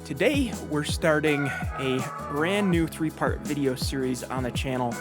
Today, we're starting a brand new three-part video series on the channel,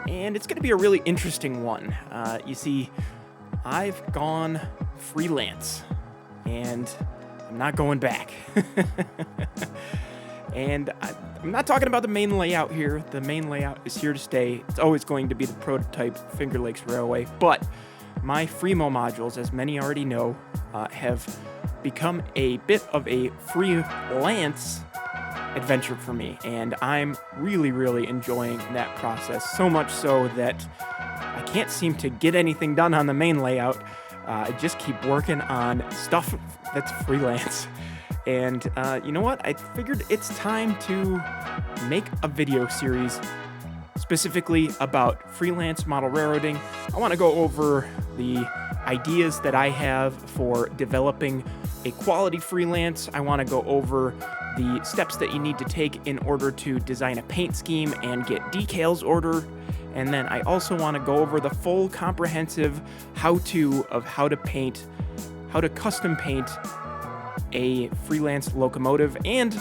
and it's going to be a really interesting one. You see, I've gone freelance, and I'm not going back. And I'm not talking about the main layout here. The main layout is here to stay. It's always going to be the prototype Finger Lakes Railway, but my Freemo modules, as many already know, have become a bit of a freelance adventure for me, and I'm really enjoying that process, so much so that I can't seem to get anything done on the main layout. I just keep working on stuff that's freelance. And you know what? I figured it's time to make a video series specifically about freelance model railroading. I want to go over the ideas that I have for developing a quality freelance. I want to go over the steps that you need to take in order to design a paint scheme and get decals ordered. And then I also want to go over the full comprehensive how-to of how to custom paint a freelance locomotive, and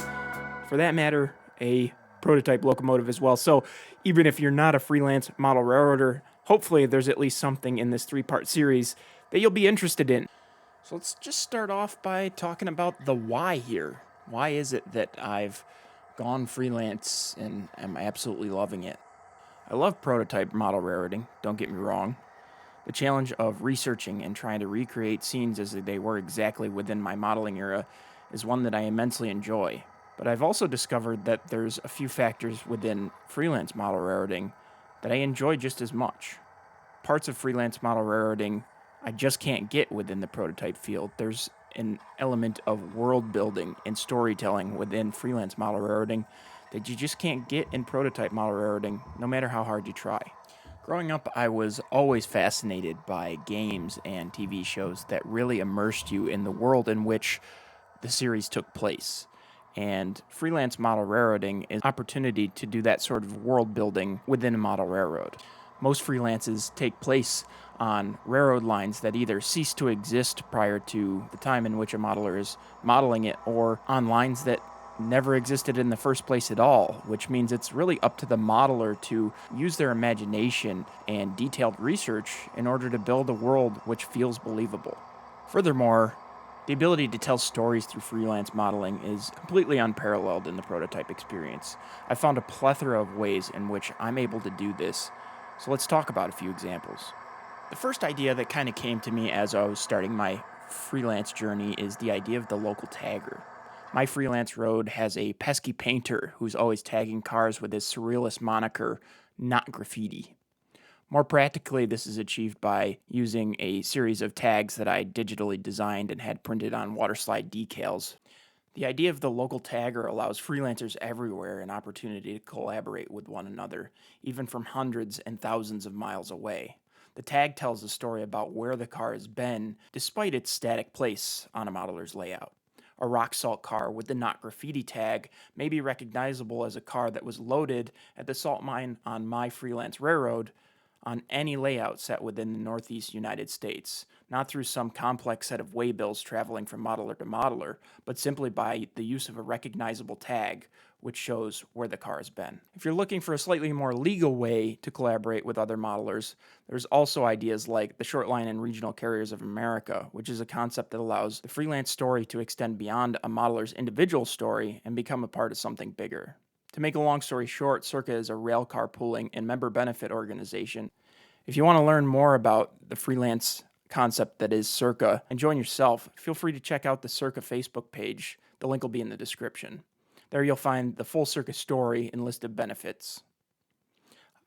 for that matter, a prototype locomotive as well. So even if you're not a freelance model railroader, hopefully there's at least something in this three-part series that you'll be interested in. So let's just start off by talking about the why here. Why is it that I've gone freelance and am absolutely loving it? I love prototype model railroading, don't get me wrong. The challenge of researching and trying to recreate scenes as they were exactly within my modeling era is one that I immensely enjoy. But I've also discovered that there's a few factors within freelance model railroading that I enjoy just as much. Parts of freelance model railroading I just can't get within the prototype field. There's an element of world building and storytelling within freelance model railroading that you just can't get in prototype model railroading, no matter how hard you try. Growing up, I was always fascinated by games and TV shows that really immersed you in the world in which the series took place. And freelance model railroading is an opportunity to do that sort of world building within a model railroad. Most freelances take place on railroad lines that either cease to exist prior to the time in which a modeler is modeling it, or on lines that never existed in the first place at all, which means it's really up to the modeler to use their imagination and detailed research in order to build a world which feels believable. Furthermore, the ability to tell stories through freelance modeling is completely unparalleled in the prototype experience. I've found a plethora of ways in which I'm able to do this, so let's talk about a few examples. The first idea that kind of came to me as I was starting my freelance journey is the idea of the local tagger. My freelance road has a pesky painter who's always tagging cars with his surrealist moniker, Not Graffiti. More practically, this is achieved by using a series of tags that I digitally designed and had printed on waterslide decals. The idea of the local tagger allows freelancers everywhere an opportunity to collaborate with one another, even from hundreds and thousands of miles away. The tag tells a story about where the car has been, despite its static place on a modeler's layout. A rock salt car with the Not Graffiti tag may be recognizable as a car that was loaded at the salt mine on my freelance railroad on any layout set within the Northeast United States, not through some complex set of waybills traveling from modeler to modeler, but simply by the use of a recognizable tag which shows where the car has been. If you're looking for a slightly more legal way to collaborate with other modelers, there's also ideas like the Short Line and Regional Carriers of America, which is a concept that allows the freelance story to extend beyond a modeler's individual story and become a part of something bigger. To make a long story short, Circa is a railcar pooling and member benefit organization. If you want to learn more about the freelance concept that is Circa and join yourself, feel free to check out the Circa Facebook page. The link will be in the description. There you'll find the full Circa story and list of benefits.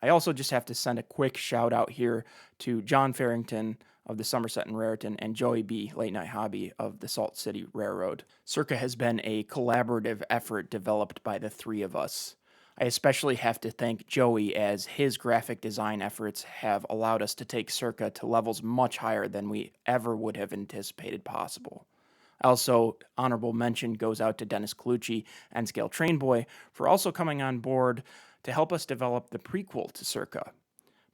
I also just have to send a quick shout out here to John Farrington of the Somerset and Raritan and Joey B. Late Night Hobby of the Salt City Railroad. Circa has been a collaborative effort developed by the three of us. I especially have to thank Joey, as his graphic design efforts have allowed us to take Circa to levels much higher than we ever would have anticipated possible. Also, honorable mention goes out to Dennis Colucci and Scale Train Boy for also coming on board to help us develop the prequel to Circa.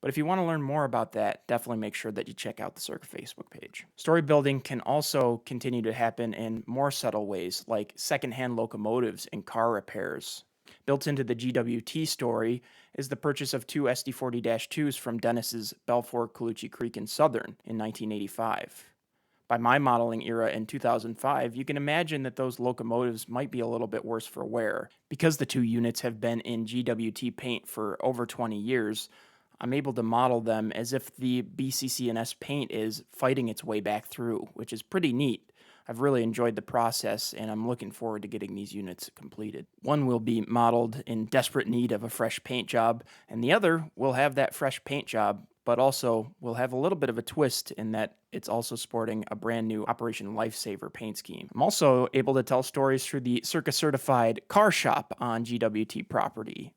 But if you want to learn more about that, definitely make sure that you check out the Circa Facebook page. Story building can also continue to happen in more subtle ways, like secondhand locomotives and car repairs. Built into the GWT story is the purchase of two SD40-2s from Dennis's Belfort Colucci Creek in Southern in 1985. By my modeling era in 2005, you can imagine that those locomotives might be a little bit worse for wear. Because the two units have been in GWT paint for over 20 years, I'm able to model them as if the BCC&S paint is fighting its way back through, which is pretty neat. I've really enjoyed the process, and I'm looking forward to getting these units completed. One will be modeled in desperate need of a fresh paint job, and the other will have that fresh paint job, but also will have a little bit of a twist in that it's also sporting a brand new Operation Lifesaver paint scheme. I'm also able to tell stories through the Circa certified car shop on GWT property.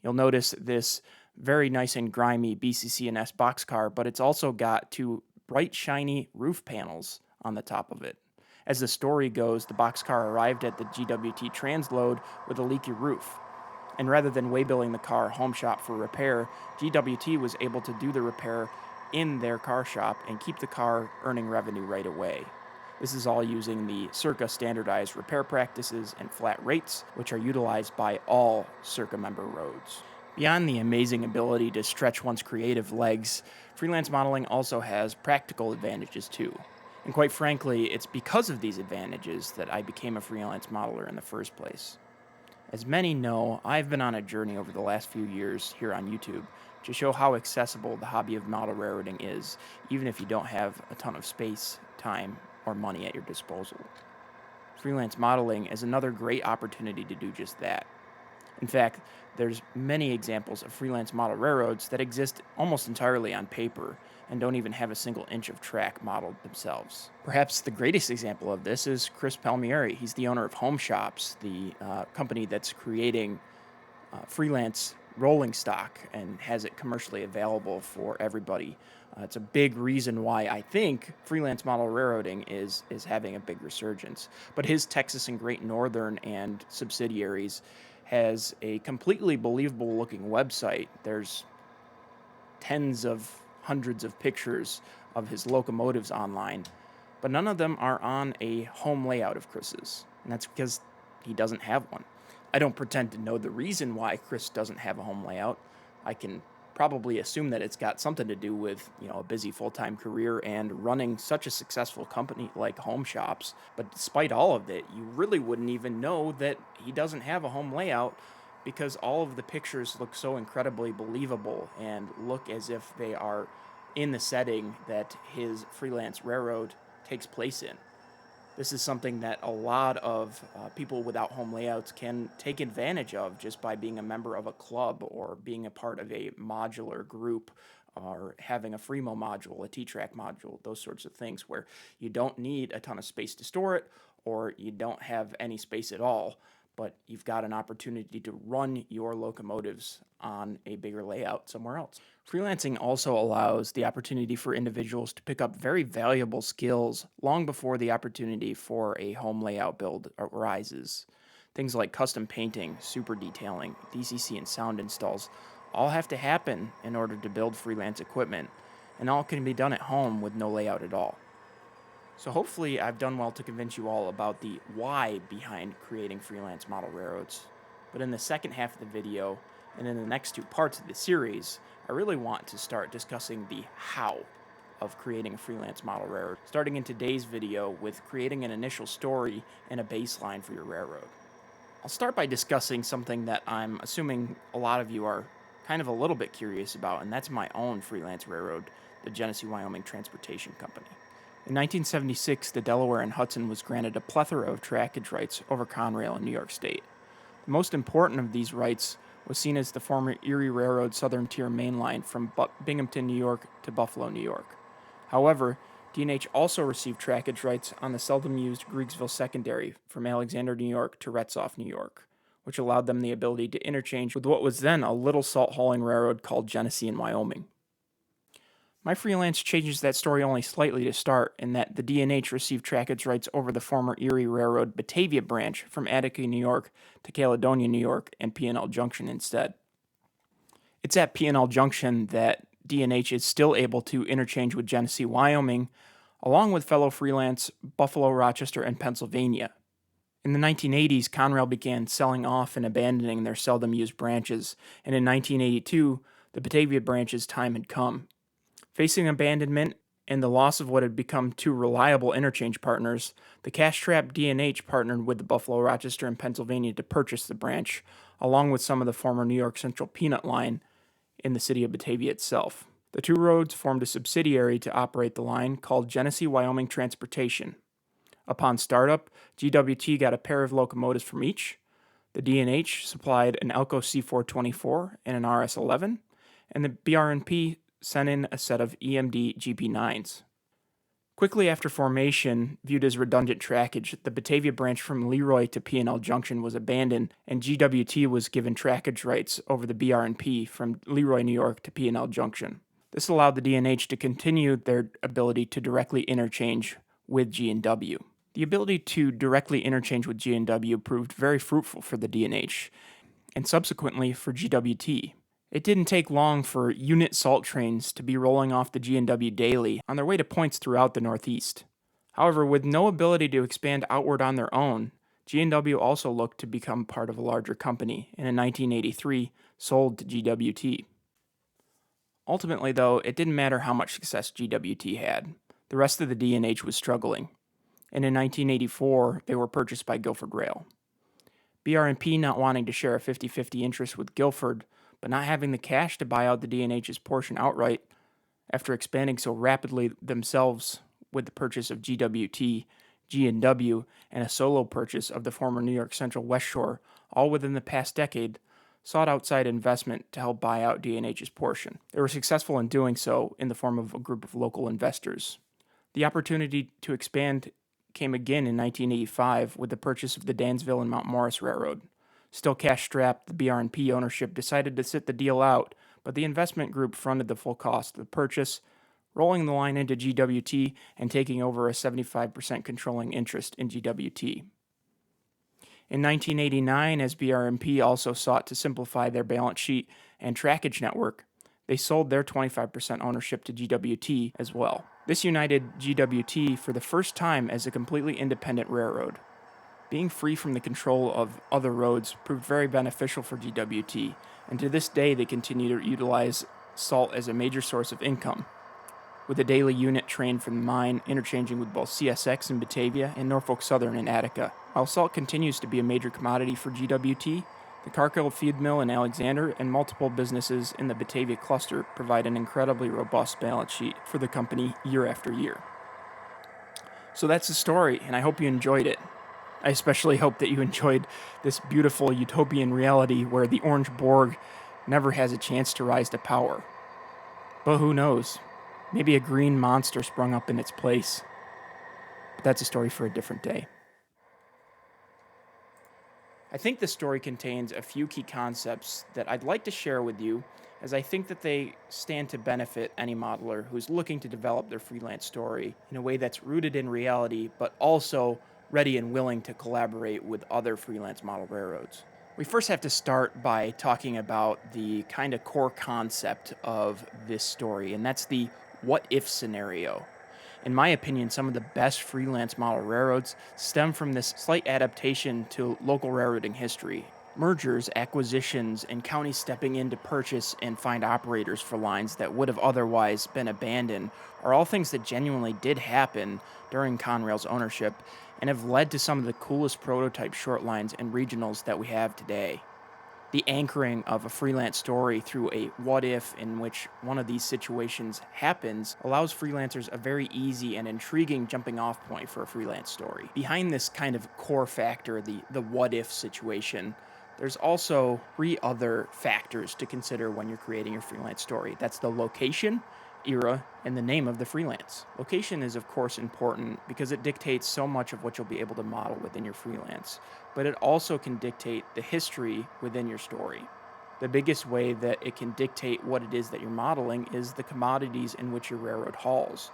You'll notice this very nice and grimy BCC&S boxcar, but it's also got two bright, shiny roof panels on the top of it. As the story goes, the boxcar arrived at the GWT transload with a leaky roof. And rather than waybilling the car home shop for repair, GWT was able to do the repair in their car shop and keep the car earning revenue right away. This is all using the Circa standardized repair practices and flat rates, which are utilized by all Circa member roads. Beyond the amazing ability to stretch one's creative legs, freelance modeling also has practical advantages too. And quite frankly, it's because of these advantages that I became a freelance modeler in the first place. As many know, I've been on a journey over the last few years here on YouTube to show how accessible the hobby of model railroading is, even if you don't have a ton of space, time, or money at your disposal. Freelance modeling is another great opportunity to do just that. In fact, there's many examples of freelance model railroads that exist almost entirely on paper and don't even have a single inch of track modeled themselves. Perhaps the greatest example of this is Chris Palmieri. He's the owner of Home Shops, the company that's creating freelance rolling stock and has it commercially available for everybody. It's a big reason why I think freelance model railroading is having a big resurgence. But his Texas and Great Northern and subsidiaries has a completely believable looking website. There's tens of hundreds of pictures of his locomotives online, but none of them are on a home layout of Chris's, and that's because he doesn't have one. I don't pretend to know the reason why Chris doesn't have a home layout. I can probably assume that it's got something to do with, a busy full-time career and running such a successful company like Home Shops. But despite all of that, you really wouldn't even know that he doesn't have a home layout because all of the pictures look so incredibly believable and look as if they are in the setting that his freelance railroad takes place in. This is something that a lot of people without home layouts can take advantage of just by being a member of a club or being a part of a modular group or having a Freemo module, a T-Track module, those sorts of things where you don't need a ton of space to store it or you don't have any space at all, but you've got an opportunity to run your locomotives on a bigger layout somewhere else. Freelancing also allows the opportunity for individuals to pick up very valuable skills long before the opportunity for a home layout build arises. Things like custom painting, super detailing, DCC and sound installs all have to happen in order to build freelance equipment, and all can be done at home with no layout at all. So hopefully I've done well to convince you all about the why behind creating freelance model railroads. But in the second half of the video, and in the next two parts of the series, I really want to start discussing the how of creating a freelance model railroad, starting in today's video with creating an initial story and a baseline for your railroad. I'll start by discussing something that I'm assuming a lot of you are kind of a little bit curious about, and that's my own freelance railroad, the Genesee Wyoming Transportation Company. In 1976, the Delaware and Hudson was granted a plethora of trackage rights over Conrail in New York State. The most important of these rights was seen as the former Erie Railroad Southern Tier main line from Binghamton, New York to Buffalo, New York. However, D&H also received trackage rights on the seldom-used Griegsville Secondary from Alexander, New York to Retzoff, New York, which allowed them the ability to interchange with what was then a little salt hauling railroad called Genesee in Wyoming. My freelance changes that story only slightly to start in that the D&H received trackage rights over the former Erie Railroad Batavia branch from Attica, New York to Caledonia, New York, and P&L Junction instead. It's at P&L Junction that D&H is still able to interchange with Genesee, Wyoming, along with fellow Freelance, Buffalo, Rochester, and Pennsylvania. In the 1980s, Conrail began selling off and abandoning their seldom used branches, and in 1982, the Batavia branch's time had come. Facing abandonment and the loss of what had become two reliable interchange partners, the cash-strapped D&H partnered with the Buffalo, Rochester, and Pennsylvania to purchase the branch, along with some of the former New York Central Peanut line in the city of Batavia itself. The two roads formed a subsidiary to operate the line called Genesee, Wyoming Transportation. Upon startup, GWT got a pair of locomotives from each. The D&H supplied an Elko C424 and an RS11, and the BR&P sent in a set of EMD GP9s. Quickly after formation, viewed as redundant trackage, the Batavia branch from Leroy to P&L Junction was abandoned, and GWT was given trackage rights over the BR&P from Leroy, New York to P&L Junction. This allowed the D&H to continue their ability to directly interchange with G&W. The ability to directly interchange with G&W proved very fruitful for the D&H, and subsequently for GWT. It didn't take long for unit salt trains to be rolling off the G&W daily on their way to points throughout the Northeast. However, with no ability to expand outward on their own, G&W also looked to become part of a larger company, and in 1983 sold to GWT. Ultimately, though, it didn't matter how much success GWT had. The rest of the D&H was struggling, and in 1984 they were purchased by Guilford Rail. BR&P, not wanting to share a 50-50 interest with Guilford, but not having the cash to buy out the D&H's portion outright, after expanding so rapidly themselves with the purchase of GWT, G&W, and a solo purchase of the former New York Central West Shore, all within the past decade, sought outside investment to help buy out D&H's portion. They were successful in doing so in the form of a group of local investors. The opportunity to expand came again in 1985 with the purchase of the Dansville and Mount Morris Railroad. Still cash-strapped, the BR&P ownership decided to sit the deal out, but the investment group fronted the full cost of the purchase, rolling the line into GWT and taking over a 75% controlling interest in GWT. In 1989, as BR&P also sought to simplify their balance sheet and trackage network, they sold their 25% ownership to GWT as well. This united GWT for the first time as a completely independent railroad. Being free from the control of other roads proved very beneficial for GWT, and to this day they continue to utilize salt as a major source of income, with a daily unit train from the mine interchanging with both CSX in Batavia and Norfolk Southern in Attica. While salt continues to be a major commodity for GWT, the Cargill feed mill in Alexander and multiple businesses in the Batavia cluster provide an incredibly robust balance sheet for the company year after year. So that's the story, and I hope you enjoyed it. I especially hope that you enjoyed this beautiful utopian reality where the Orange Borg never has a chance to rise to power. But who knows? Maybe a green monster sprung up in its place. But that's a story for a different day. I think the story contains a few key concepts that I'd like to share with you, as I think that they stand to benefit any modeler who's looking to develop their freelance story in a way that's rooted in reality, but also ready and willing to collaborate with other freelance model railroads. We first have to start by talking about the kind of core concept of this story, and that's the what-if scenario. In my opinion, some of the best freelance model railroads stem from this slight adaptation to local railroading history. Mergers, acquisitions, and counties stepping in to purchase and find operators for lines that would have otherwise been abandoned are all things that genuinely did happen during Conrail's ownership and have led to some of the coolest prototype short lines and regionals that we have today. The anchoring of a freelance story through a what-if in which one of these situations happens allows freelancers a very easy and intriguing jumping-off point for a freelance story. Behind this kind of core factor, the what-if situation, there's also three other factors to consider when you're creating your freelance story. That's the location, era, and the name of the freelance. Location is, of course, important because it dictates so much of what you'll be able to model within your freelance, but it also can dictate the history within your story. The biggest way that it can dictate what it is that you're modeling is the commodities in which your railroad hauls.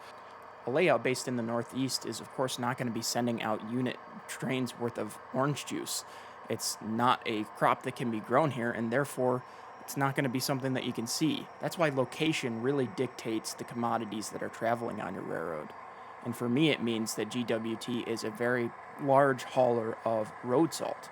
A layout based in the Northeast is, of course, not going to be sending out unit trains worth of orange juice. It's not a crop that can be grown here, and therefore It's not going to be something that you can see. That's why location really dictates the commodities that are traveling on your railroad. And for me, it means that GWT is a very large hauler of road salt.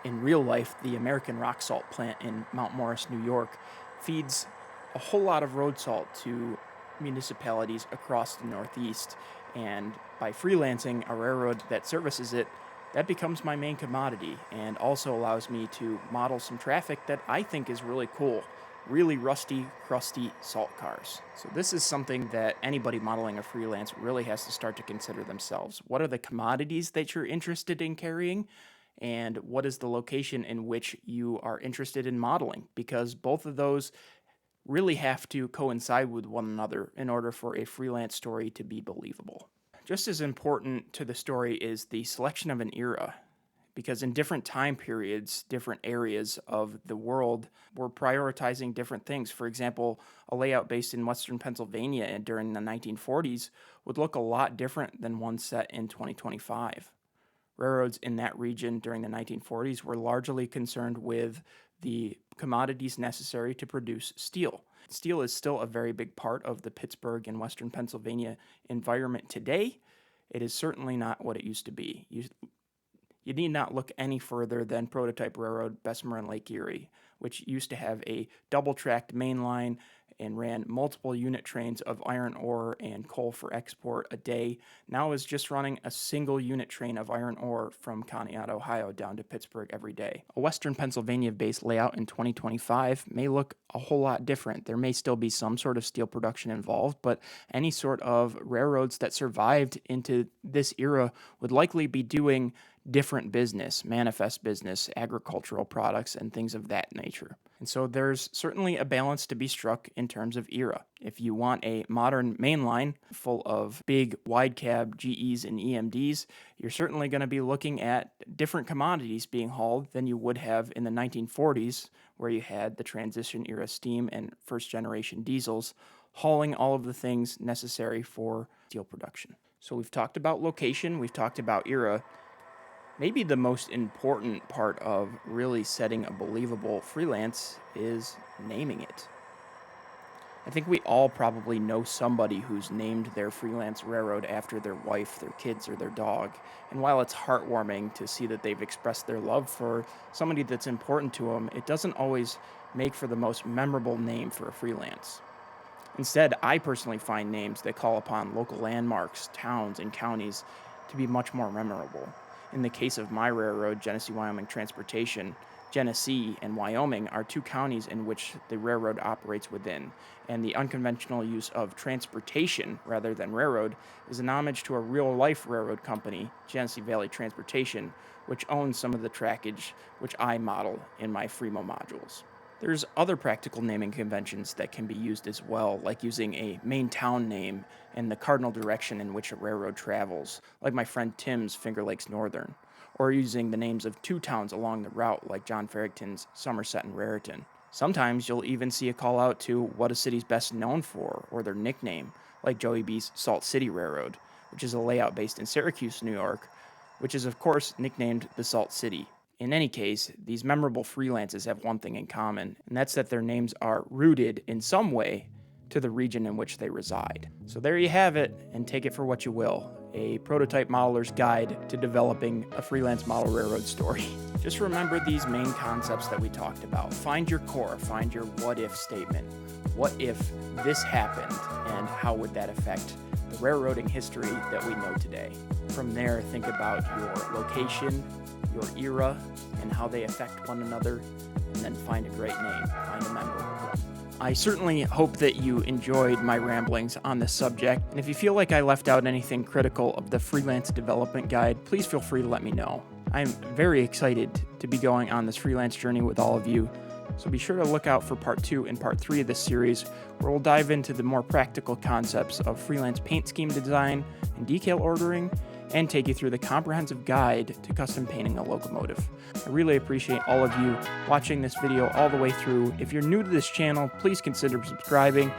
In real life, the American Rock Salt plant in Mount Morris, New York, feeds a whole lot of road salt to municipalities across the Northeast. And by freelancing a railroad that services it, that becomes my main commodity and also allows me to model some traffic that I think is really cool. Really rusty, crusty salt cars. So this is something that anybody modeling a freelance really has to start to consider themselves. What are the commodities that you're interested in carrying? And what is the location in which you are interested in modeling? Because both of those really have to coincide with one another in order for a freelance story to be believable. Just as important to the story is the selection of an era, because in different time periods, different areas of the world were prioritizing different things. For example, a layout based in Western Pennsylvania during the 1940s would look a lot different than one set in 2025. Railroads in that region during the 1940s were largely concerned with the commodities necessary to produce steel. Steel is still a very big part of the Pittsburgh and Western Pennsylvania environment today. It is certainly not what it used to be. You need not look any further than Prototype Railroad, Bessemer and Lake Erie, which used to have a double-tracked main line and ran multiple unit trains of iron ore and coal for export a day. Now is just running a single unit train of iron ore from Conneaut, Ohio down to Pittsburgh every day. A Western Pennsylvania-based layout in 2025 may look a whole lot different. There may still be some sort of steel production involved, but any sort of railroads that survived into this era would likely be doing different business, manifest business, agricultural products, and things of that nature. And so there's certainly a balance to be struck in terms of era. If you want a modern mainline full of big wide cab GEs and EMDs, you're certainly going to be looking at different commodities being hauled than you would have in the 1940s, where you had the transition era steam and first generation diesels hauling all of the things necessary for steel production. So we've talked about location, we've talked about era. Maybe the most important part of really setting a believable freelance is naming it. I think we all probably know somebody who's named their freelance railroad after their wife, their kids, or their dog. And while it's heartwarming to see that they've expressed their love for somebody that's important to them, it doesn't always make for the most memorable name for a freelance. Instead, I personally find names that call upon local landmarks, towns, and counties to be much more memorable. In the case of my railroad, Genesee Wyoming Transportation, Genesee and Wyoming are two counties in which the railroad operates within, and the unconventional use of transportation rather than railroad is an homage to a real-life railroad company, Genesee Valley Transportation, which owns some of the trackage which I model in my Fremo modules. There's other practical naming conventions that can be used as well, like using a main town name and the cardinal direction in which a railroad travels, like my friend Tim's Finger Lakes Northern, or using the names of two towns along the route, like John Farrington's Somerset and Raritan. Sometimes you'll even see a call out to what a city's best known for, or their nickname, like Joey B's Salt City Railroad, which is a layout based in Syracuse, New York, which is of course nicknamed the Salt City. In any case, these memorable freelances have one thing in common, and that's that their names are rooted in some way to the region in which they reside. So there you have it, and take it for what you will. A prototype modeler's guide to developing a freelance model railroad story. Just remember these main concepts that we talked about. Find your core, find your what if statement. What if this happened, and how would that affect the railroading history that we know today? From there, think about your location, your era, and how they affect one another, and then find a great name, find a memorable one. I certainly hope that you enjoyed my ramblings on this subject, and if you feel like I left out anything critical of the freelance development guide, please feel free to let me know. I'm very excited to be going on this freelance journey with all of you, so be sure to look out for part 2 and part 3 of this series, where we'll dive into the more practical concepts of freelance paint scheme design and decal ordering, and take you through the comprehensive guide to custom painting a locomotive. I really appreciate all of you watching this video all the way through. If you're new to this channel, please consider subscribing.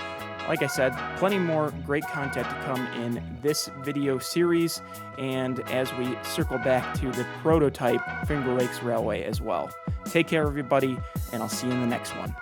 Like I said, plenty more great content to come in this video series, and as we circle back to the prototype Finger Lakes Railway as well. Take care, everybody, and I'll see you in the next one.